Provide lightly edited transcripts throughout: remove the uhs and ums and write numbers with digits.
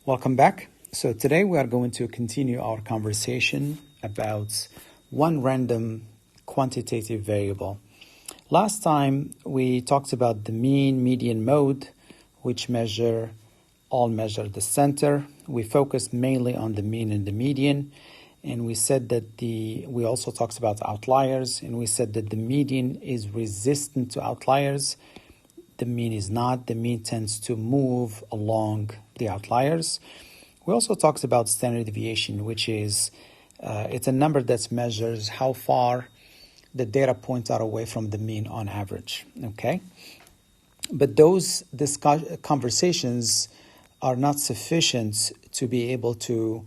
Welcome back. So today we are going to continue our conversation about one random quantitative variable. Last time we talked about the mean, median, mode, which all measure the center. We focused mainly on the mean and the median, and we said that we also talked about outliers, and we said that the median is resistant to outliers. The mean is not. The mean tends to move along the outliers. We also talked about standard deviation, which is it's a number that measures how far the data points are away from the mean on average. Okay, but those conversations are not sufficient to be able to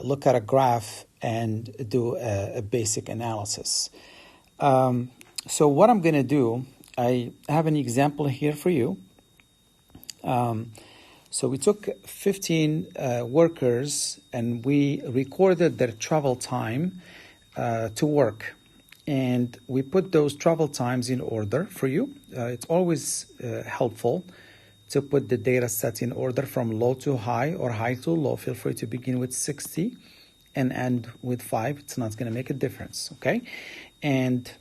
look at a graph and do a basic analysis. So what I'm going to do, I have an example here for you. So we took 15 workers and we recorded their travel time to work. And we put those travel times in order for you. It's always helpful to put the data set in order from low to high or high to low. Feel free to begin with 60 and end with 5. It's not going to make a difference, okay? And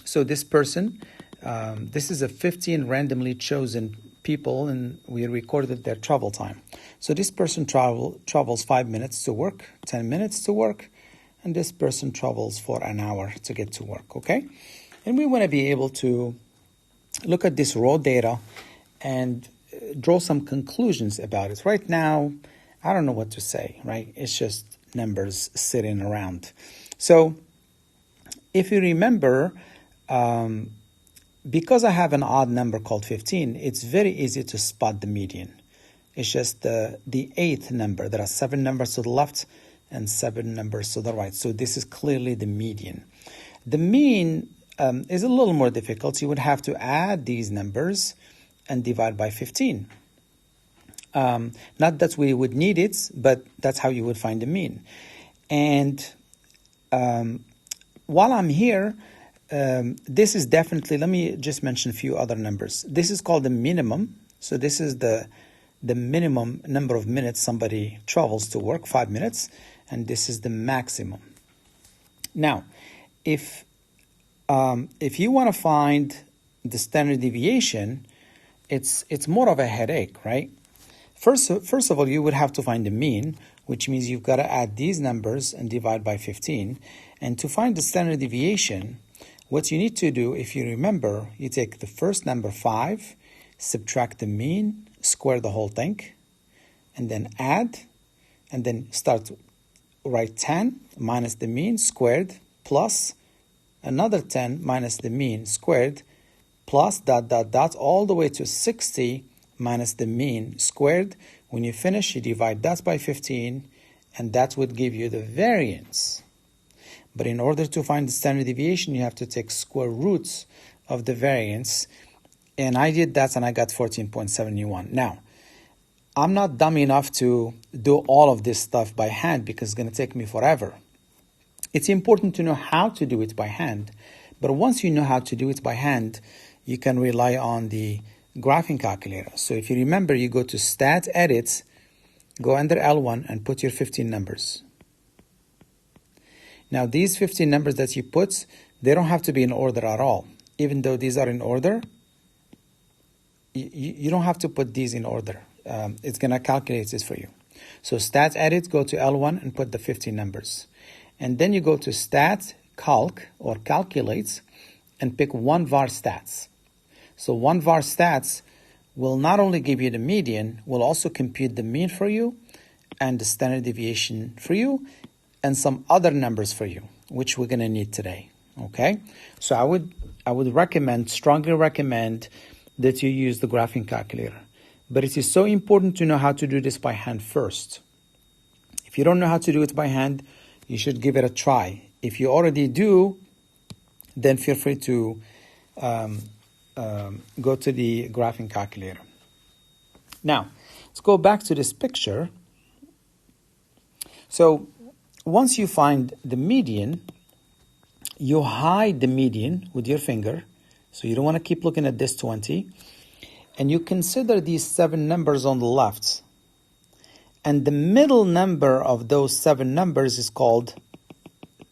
so this person, this is a 15 randomly chosen people, and we recorded their travel time. So this person travels 5 minutes to work, 10 minutes to work, and this person travels for an hour to get to work, okay? And we want to be able to look at this raw data and draw some conclusions about it. Right now, I don't know what to say, right? It's just numbers sitting around. So if you remember, because I have an odd number called 15, it's very easy to spot the median. It's just the eighth number. There are 7 numbers to the left and 7 numbers to the right. So this is clearly the median. The mean is a little more difficult. You would have to add these numbers and divide by 15. Not that we would need it, but that's how you would find the mean. And while I'm here, this is definitely, let me just mention a few other numbers. This is called the minimum. So this is the minimum number of minutes somebody travels to work, 5 minutes, and this is the maximum. Now, if you want to find the standard deviation, it's more of a headache, right? First of all, you would have to find the mean, which means you've got to add these numbers and divide by 15. And to find the standard deviation, what you need to do, if you remember, you take the first number 5, subtract the mean, square the whole thing, and then add, and then write 10 minus the mean squared plus another 10 minus the mean squared plus ... all the way to 60 minus the mean squared. When you finish, you divide that by 15, and that would give you the variance. But in order to find the standard deviation, you have to take square roots of the variance. And I did that, and I got 14.71. Now, I'm not dumb enough to do all of this stuff by hand because it's going to take me forever. It's important to know how to do it by hand. But once you know how to do it by hand, you can rely on the graphing calculator. So if you remember, you go to Stat Edit, go under L1, and put your 15 numbers. Now, these 15 numbers that you put, they don't have to be in order at all. Even though these are in order, you don't have to put these in order. It's going to calculate this for you. So Stat Edit, go to L1 and put the 15 numbers. And then you go to Stat Calc or Calculate and pick 1 var stats. So 1 var stats will not only give you the median, will also compute the mean for you and the standard deviation for you, and some other numbers for you, which we're going to need today, okay? So I would strongly recommend that you use the graphing calculator. But it is so important to know how to do this by hand first. If you don't know how to do it by hand, you should give it a try. If you already do, then feel free to go to the graphing calculator. Now, let's go back to this picture. So once you find the median, you hide the median with your finger. So you don't want to keep looking at this 20. And you consider these 7 numbers on the left. And the middle number of those 7 numbers is called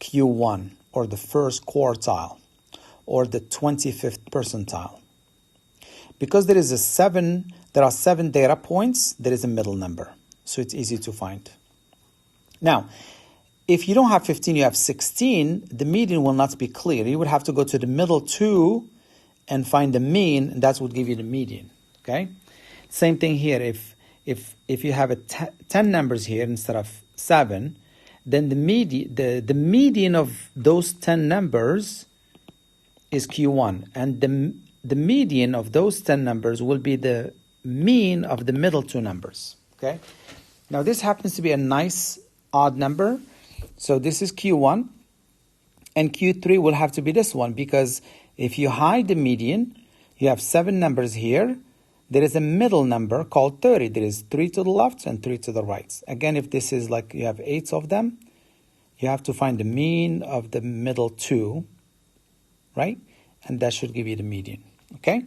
Q1, or the first quartile, or the 25th percentile. Because there are 7 data points, there is a middle number. So it's easy to find. Now, if you don't have 15, you have 16, the median will not be clear. You would have to go to the middle 2 and find the mean, and that would give you the median. Okay? Same thing here. If you have 10 numbers here instead of 7, then the median of those 10 numbers is Q1, and the median of those 10 numbers will be the mean of the middle 2 numbers. Okay? Now this happens to be a nice odd number, so this is Q1, and Q3 will have to be this one, because if you hide the median, you have 7 numbers here. There is a middle number called 30. There is 3 to the left and 3 to the right. Again, if this is like you have 8 of them, you have to find the mean of the middle 2, right? And that should give you the median, okay?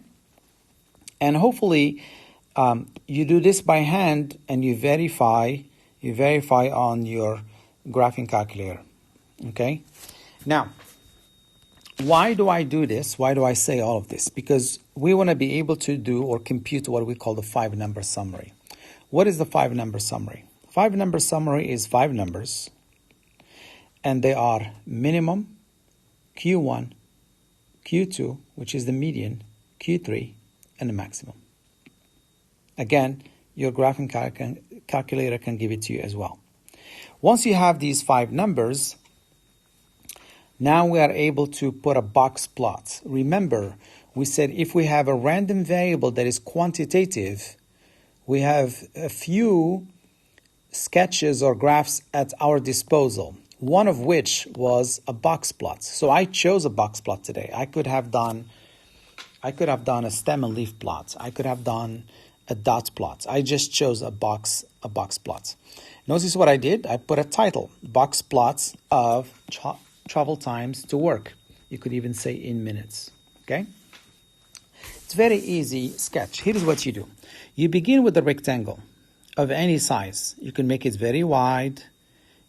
And hopefully you do this by hand and you verify on your graphing calculator, okay? Now, why do I do this? Why do I say all of this? Because we want to be able to do or compute what we call the 5-number summary. What is the 5-number summary? 5-number summary is 5 numbers, and they are minimum, Q1, Q2, which is the median, Q3, and the maximum. Again, your graphing calculator can give it to you as well. Once you have these 5 numbers, now we are able to put a box plot. Remember, we said if we have a random variable that is quantitative, we have a few sketches or graphs at our disposal, one of which was a box plot. So I chose a box plot today. I could have done a stem and leaf plot. I could have done a dot plot. I just chose a box plot. Notice what I did. I put a title, box plots of travel times to work. You could even say in minutes, okay? It's very easy sketch. Here's what you do. You begin with a rectangle of any size. You can make it very wide.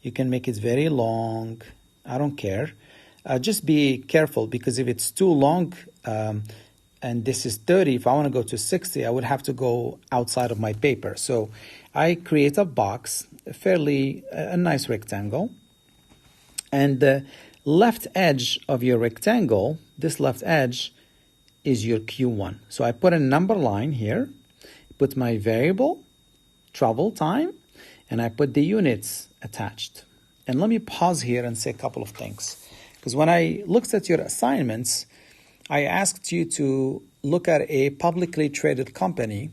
You can make it very long. I don't care. Just be careful, because if it's too long and this is 30, if I want to go to 60, I would have to go outside of my paper. So I create a box, a nice rectangle, and the left edge of your rectangle, this left edge, is your Q1. So I put a number line here, put my variable, travel time, and I put the units attached. And let me pause here and say a couple of things. Because when I looked at your assignments, I asked you to look at a publicly traded company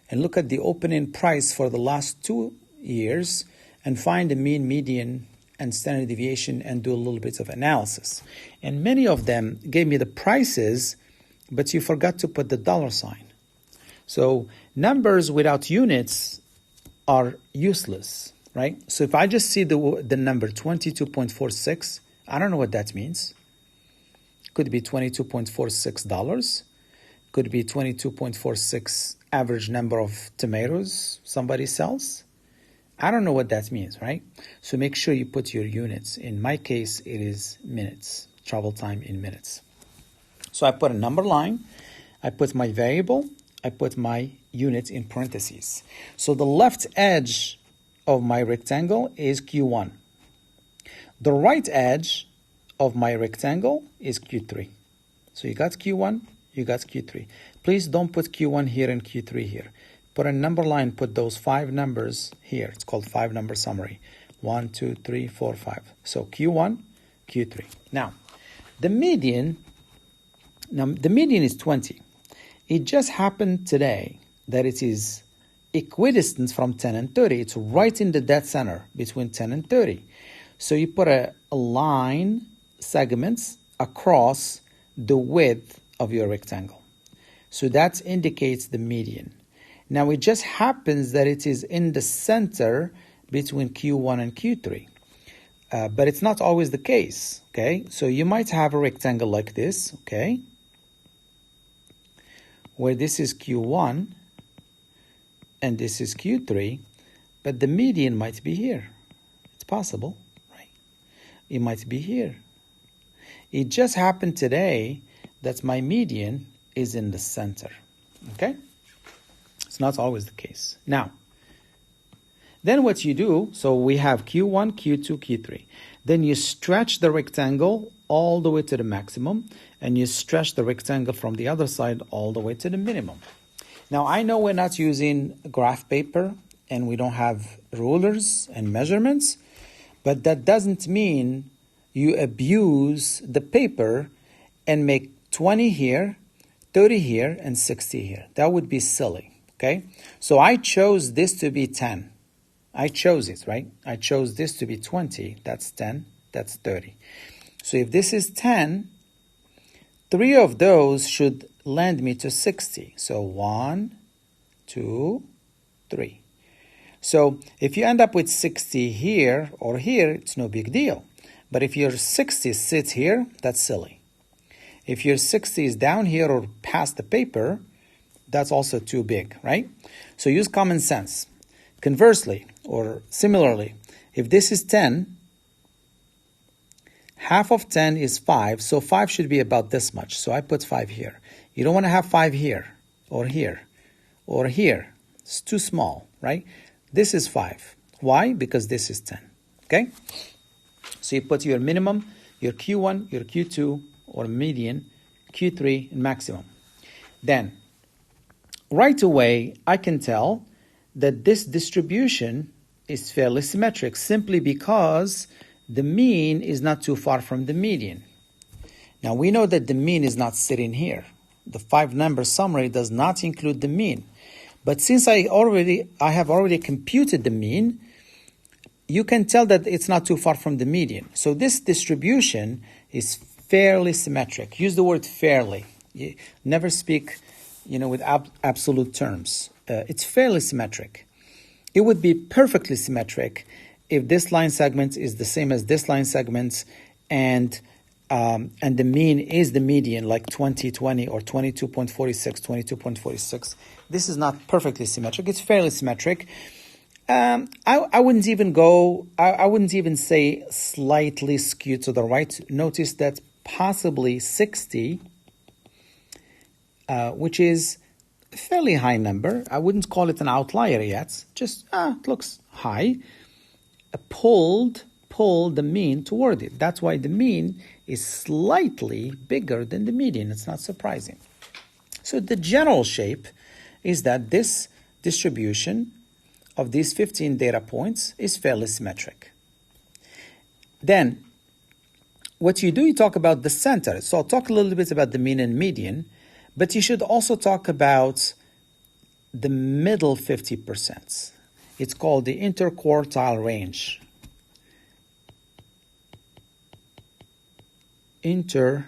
and look at the opening price for the last 2 years and find the mean, median, and standard deviation and do a little bit of analysis. And many of them gave me the prices, but you forgot to put the dollar sign. So numbers without units are useless, right? So if I just see the number 22.46, I don't know what that means. Could be $22.46. Could be 22.46 average number of tomatoes somebody sells. I don't know what that means, right? So make sure you put your units. In my case, it is minutes, travel time in minutes. So I put a number line, I put my variable, I put my units in parentheses. So the left edge of my rectangle is Q1. The right edge of my rectangle is Q3. So you got Q1, you got Q3. Please don't put Q1 here and Q3 here. Put a number line, put those 5 numbers here. It's called 5-number summary. 1, 2, 3, 4, 5. So Q1, Q3. Now, the median is 20. It just happened today that it is equidistant from 10 and 30. It's right in the dead center between 10 and 30. So you put a line, segments, across the width of your rectangle. So that indicates the median. Now, it just happens that it is in the center between Q1 and Q3. But it's not always the case, okay? So you might have a rectangle like this, okay? Where this is Q1 and this is Q3. but the median might be here. It's possible, right? It might be here. It just happened today that my median is in the center, okay? It's not always the case. Now, then what you do, so we have Q1, Q2, Q3. Then you stretch the rectangle all the way to the maximum, and you stretch the rectangle from the other side all the way to the minimum. Now, I know we're not using graph paper, and we don't have rulers and measurements, but that doesn't mean you abuse the paper and make 20 here, 30 here, and 60 here. That would be silly, okay? So I chose this to be 10. I chose it, right? I chose this to be 20. That's 10. That's 30. So if this is 10, 3 of those should land me to 60. So 1, 2, 3. So if you end up with 60 here or here, it's no big deal. But if your 60 sits here, that's silly. If your 60 is down here or past the paper, that's also too big, right? So use common sense. Conversely, or similarly, if this is 10, half of 10 is 5, so 5 should be about this much. So I put 5 here. You don't want to have 5 here, or here, or here. It's too small, right? This is 5. Why? Because this is 10, okay? So you put your minimum, your Q1, your Q2, or median, Q3, and maximum. Then, right away, I can tell that this distribution is fairly symmetric simply because the mean is not too far from the median. Now, we know that the mean is not sitting here. The 5-number summary does not include the mean. But since I have already computed the mean, you can tell that it's not too far from the median. So this distribution is fairly symmetric. Use the word fairly. You never speak, with absolute terms. It's fairly symmetric. It would be perfectly symmetric if this line segment is the same as this line segment, and the mean is the median, like 2020 or 22.46, 22.46. This is not perfectly symmetric. It's fairly symmetric. I wouldn't even say slightly skewed to the right. Notice that possibly 60, which is a fairly high number. I wouldn't call it an outlier yet. Just, it looks high. Pulled the mean toward it. That's why the mean is slightly bigger than the median. It's not surprising. So the general shape is that this distribution of these 15 data points is fairly symmetric. Then, what you do, you talk about the center. So I'll talk a little bit about the mean and median, but you should also talk about the middle 50%. It's called the interquartile range. Interquartile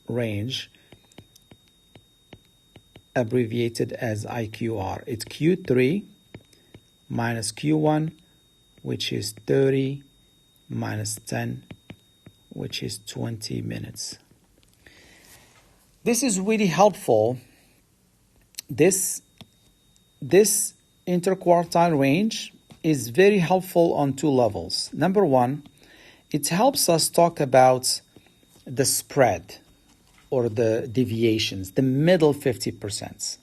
range, abbreviated as IQR. It's Q3 minus Q1, which is 30, minus 10, which is 20 minutes. This is really helpful. This interquartile range is very helpful on 2 levels. Number one, it helps us talk about the spread or the deviations, the middle 50%.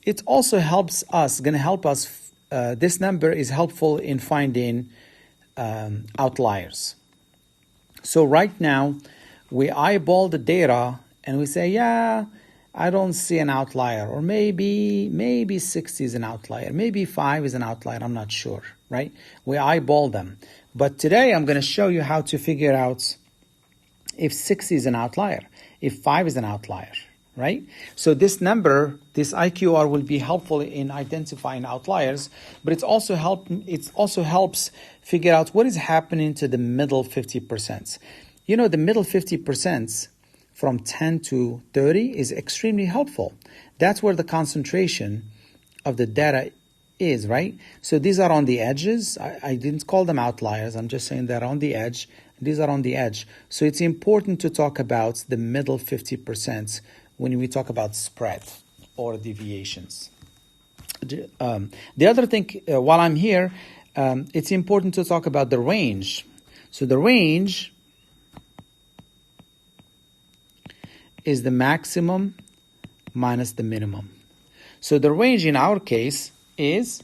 It also helps us, this number is helpful in finding outliers. So right now, we eyeball the data and we say, yeah, I don't see an outlier, or maybe 60 is an outlier, maybe 5 is an outlier, I'm not sure, right? We eyeball them. But today I'm going to show you how to figure out if 60 is an outlier, if 5 is an outlier, right? So this number, this IQR, will be helpful in identifying outliers, but it also helps figure out what is happening to the middle 50%. The middle 50%, from 10 to 30, is extremely helpful. That's where the concentration of the data is, right? So these are on the edges. I didn't call them outliers. I'm just saying they're on the edge. These are on the edge. So it's important to talk about the middle 50% when we talk about spread or deviations. The other thing, while I'm here, it's important to talk about the range. So the range is the maximum minus the minimum. So the range in our case is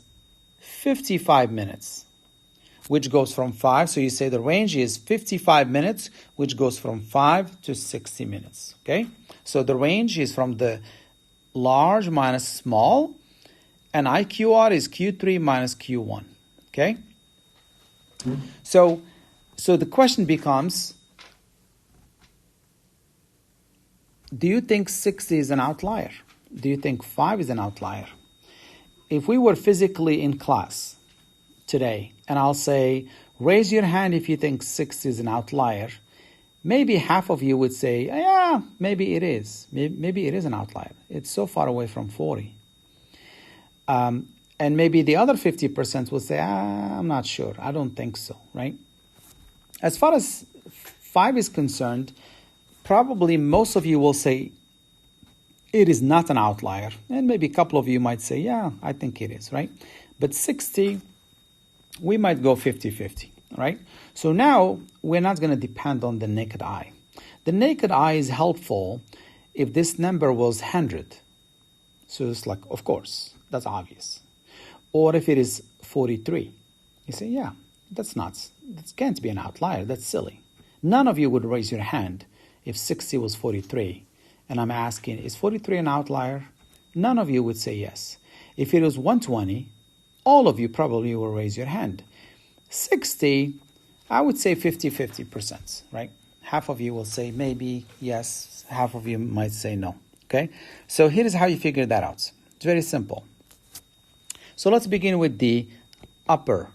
55 minutes, which goes from 5. So you say the range is 55 minutes, which goes from 5 to 60 minutes. Okay? So the range is from the large minus small, and IQR is Q3 minus Q1. Okay? So the question becomes, do you think 60 is an outlier? Do you think 5 is an outlier? If we were physically in class today, and I'll say, raise your hand if you think 60 is an outlier, maybe half of you would say, yeah, maybe it is. Maybe it is an outlier. It's so far away from 40. And maybe the other 50% will say, I'm not sure. I don't think so, right? As far as 5 is concerned, probably most of you will say it is not an outlier. And maybe a couple of you might say, yeah, I think it is, right? But 60, we might go 50-50, right? So now we're not going to depend on the naked eye. The naked eye is helpful if this number was 100. So it's like, of course, that's obvious. Or if it is 43, you say, yeah, that can't be an outlier. That's silly. None of you would raise your hand if 60 was 43. And I'm asking, is 43 an outlier? None of you would say yes. If it was 120, all of you probably will raise your hand. 60, I would say 50-50%, right? Half of you will say maybe yes, half of you might say no, okay? So here is how you figure that out. It's very simple. So let's begin with the upper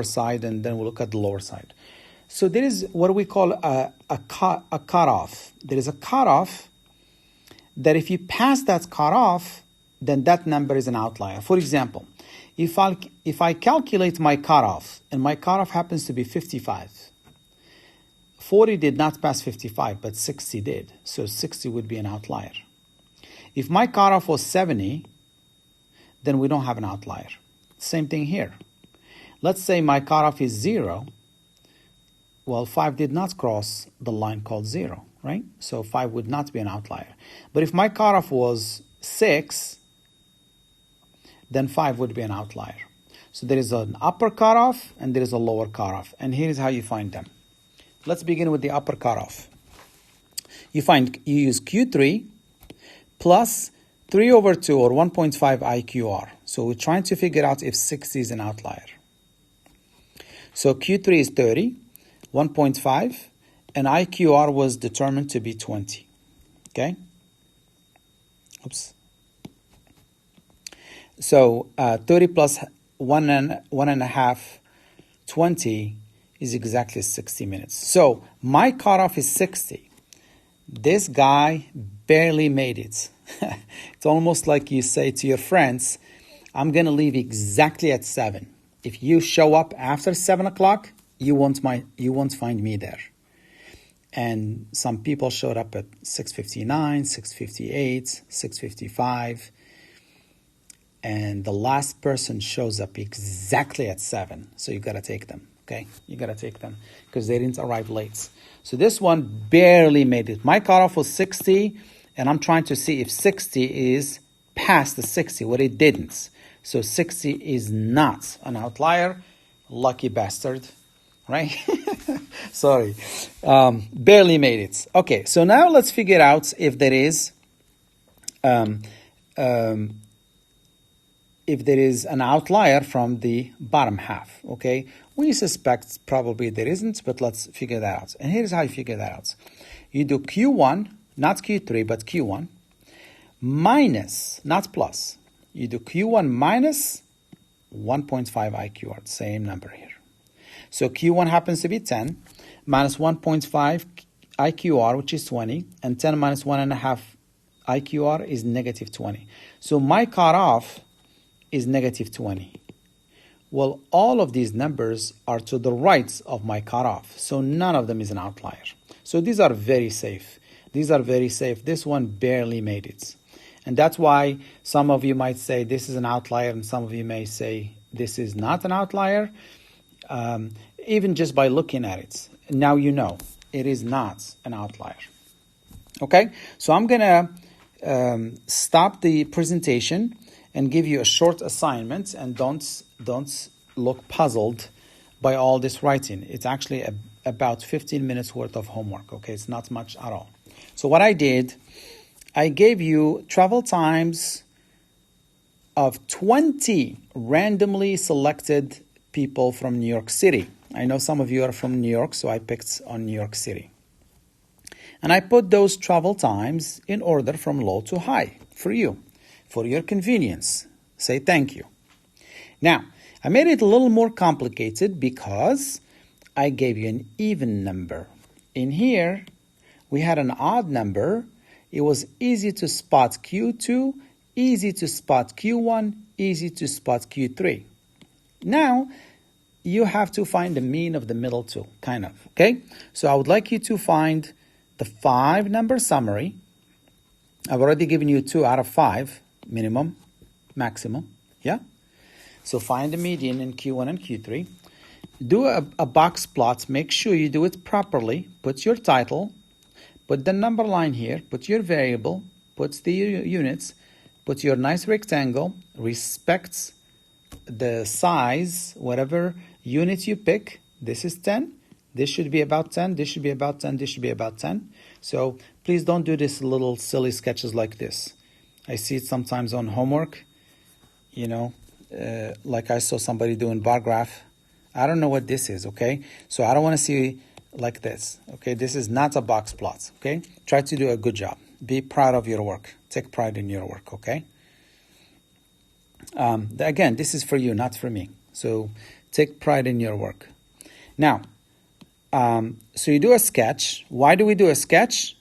side, and then we'll look at the lower side. So there is what we call a cutoff. There is a cutoff that if you pass that cutoff, then that number is an outlier. For example, if I calculate my cutoff, and my cutoff happens to be 55, 40 did not pass 55, but 60 did. So 60 would be an outlier. If my cutoff was 70, then we don't have an outlier. Same thing here. Let's say my cutoff is 0. Well, 5 did not cross the line called 0, right? So 5 would not be an outlier. But if my cutoff was 6, then 5 would be an outlier. So there is an upper cutoff and there is a lower cutoff. And here is how you find them. Let's begin with the upper cutoff. You use Q3 plus 3 over 2 or 1.5 IQR. So we're trying to figure out if 60 is an outlier. So Q3 is 30, 1.5, and IQR was determined to be 20. Okay? Oops. So 30 plus 1.5, 20 is exactly 60 minutes. So my cutoff is 60. This guy barely made it. It's almost like you say to your friends, I'm going to leave exactly at 7. If you show up after 7 o'clock, you won't find me there. And some people showed up at 6:59, 6:58, 6:55. And the last person shows up exactly at 7. So you got to take them, okay? You got to take them because they didn't arrive late. So this one barely made it. My cutoff was 60, and I'm trying to see if 60 is past the 60. Well, it didn't. So 60 is not an outlier. Lucky bastard, right? Sorry. Barely made it. Okay, so now let's figure out if there is an outlier from the bottom half, okay? We suspect probably there isn't, but let's figure that out. And here's how you figure that out. You do Q1, not Q3, but Q1, minus, not plus. You do Q1 minus 1.5 IQR, same number here. So Q1 happens to be 10, minus 1.5 IQR, which is 20, and 10 minus 1.5 IQR is negative 20. So my cutoff is negative 20. Well, all of these numbers are to the right of my cutoff, so none of them is an outlier. So these are very safe. These are very safe. This one barely made it. And that's why some of you might say this is an outlier, and some of you may say this is not an outlier, even just by looking at it. Now you know it is not an outlier. Okay, so I'm going to stop the presentation and give you a short assignment, and don't look puzzled by all this writing. It's actually about 15 minutes worth of homework. Okay, it's not much at all. So what I did, I gave you travel times of 20 randomly selected people from New York City. I know some of you are from New York, so I picked on New York City. And I put those travel times in order from low to high for you, for your convenience. Say thank you. Now, I made it a little more complicated because I gave you an even number. In here, we had an odd number. It was easy to spot Q2, easy to spot Q1, easy to spot Q3. Now, you have to find the mean of the middle two, kind of, okay? So I would like you to find the 5-number summary. I've already given you 2 out of 5, minimum, maximum, yeah? So find the median in Q1 and Q3. Do a box plot. Make sure you do it properly. Put your title, put the number line here, put your variable, put the units, put your nice rectangle, respect the size, whatever unit you pick. This is 10. This should be about 10. This should be about 10. This should be about 10. So please don't do this little silly sketches like this. I see it sometimes on homework, you know, like I saw somebody doing bar graph. I don't know what this is, okay? So I don't want to see like this, okay? This is not a box plot, okay? Try to do a good job. Be proud of your work. Take pride in your work, okay? Again, this is for you, not for me. So take pride in your work. Now, so you do a sketch. Why do we do a sketch?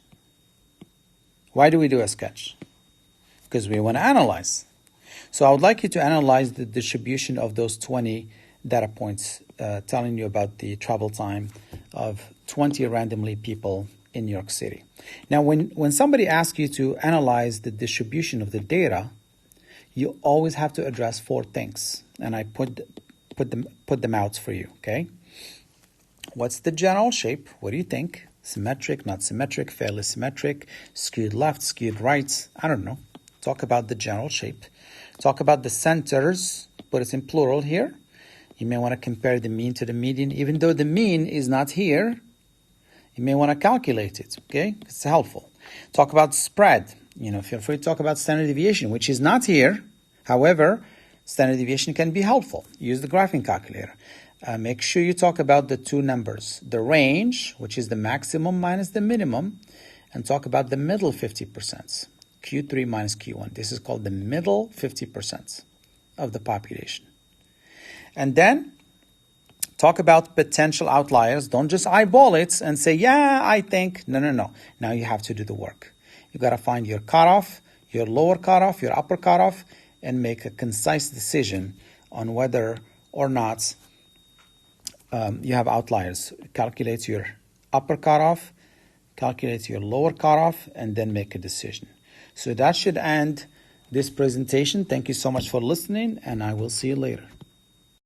Why do we do a sketch? Because we want to analyze. So I would like you to analyze the distribution of those 20 data points telling you about the travel time of 20 randomly people in New York City. Now, when somebody asks you to analyze the distribution of the data, you always have to address 4 things, and I put them out for you, okay? What's the general shape? What do you think? Symmetric, not symmetric, fairly symmetric, skewed left, skewed right, I don't know. Talk about the general shape. Talk about the centers, but it's in plural here. You may want to compare the mean to the median. Even though the mean is not here, you may want to calculate it, okay? It's helpful. Talk about spread. You know, feel free to talk about standard deviation, which is not here. However, standard deviation can be helpful. Use the graphing calculator. Make sure you talk about the 2 numbers, the range, which is the maximum minus the minimum, and talk about the middle 50%, Q3 minus Q1. This is called the middle 50% of the population. And then talk about potential outliers. Don't just eyeball it and say, yeah, I think. No. Now you have to do the work. You got to find your cutoff, your lower cutoff, your upper cutoff, and make a concise decision on whether or not you have outliers. Calculate your upper cutoff, calculate your lower cutoff, and then make a decision. So that should end this presentation. Thank you so much for listening, and I will see you later.